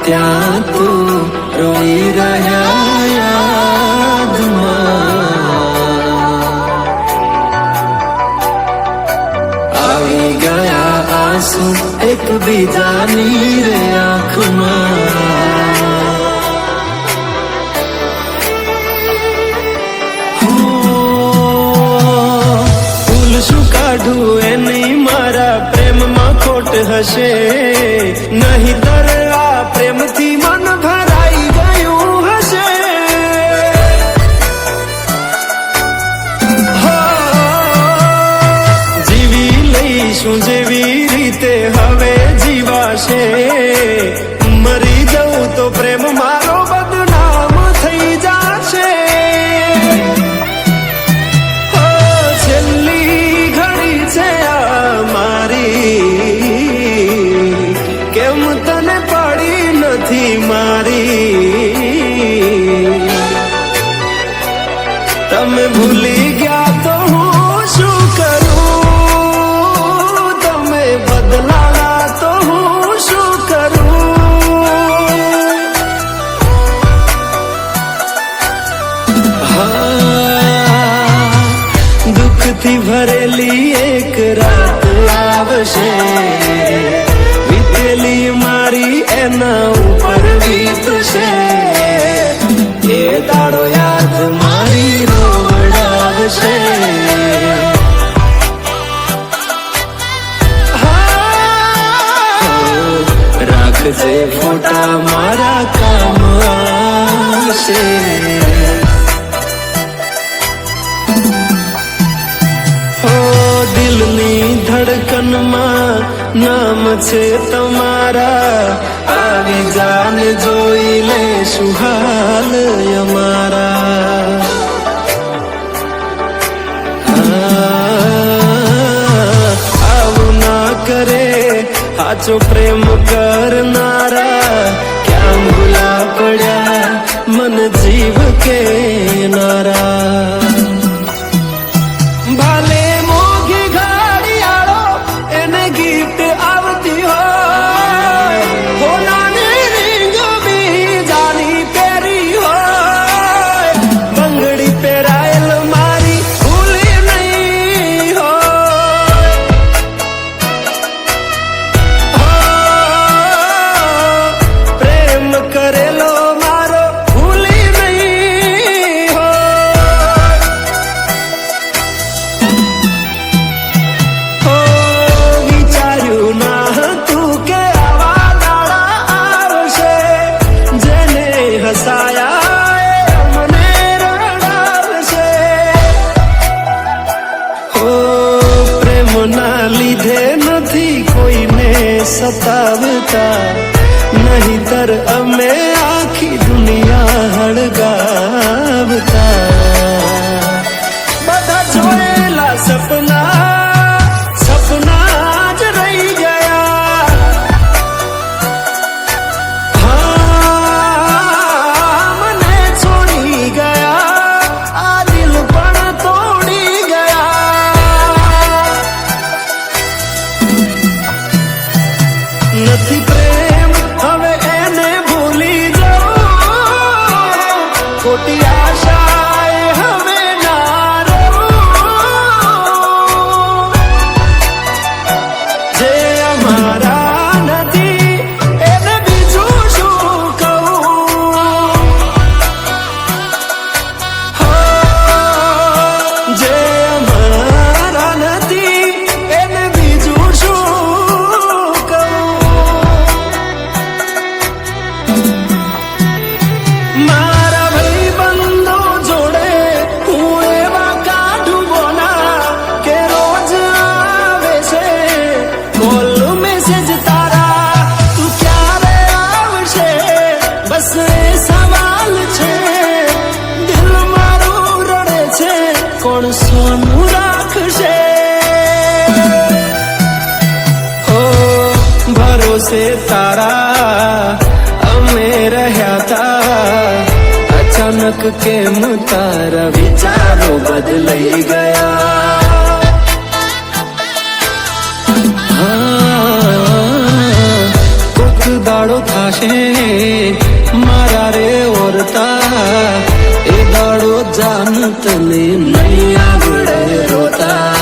ત્યાં તું રોઈ રહ્યા યાદમાં આવી ગયા આંસુ એકબીજાની રે આંખમાં શું કાઢું એની મારા પ્રેમમાં ખોટ હશે નહીંતર આ પ્રેમથી મન ભરાઈ ગયું હશે જીવી લઈશું જેવી રીતે હવે જીવાશે મરી જવું તો પ્રેમ મારો બદનામ થઈ જશે કેમ તને પડી નથી મારી તમે ભૂલી ગયા તો હું શું કરું તમે બદલાયા તો હું શું કરું દુઃખથી ભરેલી એક રાત આવશે વીતેલી મારી એના ઉપર વીતશે એ દાડો યાદ મારી રોવડાવશે રાખજે ફોટા મારા કામ આવશે દિલની ધડકનમાં નામ છે તમારા આવી જાન જોઈ લે સુહાલ અમારા આવું ના કરે સાચો પ્રેમ કરનારા ક્યાં ભૂલા પડ્યા મન જીવ કે નારા લીધે નથી કોઈને સતાવતા નહીંતર અમે આખી દુનિયા હળગાવતા બધા જોયેલા સપના જ રહી ગયા મને છોડી ગયા આ દિલ પણ તોડી ગયા નથી પ્રેમ હવે એને ભૂલી જાઓ ખોટી આશાએ હવે ના રહું જે અમારા નથી એને બીજું શું કહું જે અમારા નથી એને બીજું શું મારા ભાઈબંધો જોડે હું એવા કાઢું બોના કે રોજ આવે છે કોલ મેસેજ તારા તું ક્યારે આવશે બસ એ સવાલ છે દિલ મારું રડે છે કોણ સોનું રાખશે ઓ ભરોસે તારા અમે રહ્યા તા અચાનક કેમ તારા વિચારો બદલાઈ ગયા કોક દાડો થાશે મારા રે ઓરતા, એ દાડો જાન તને નહીં આવડે રોતા.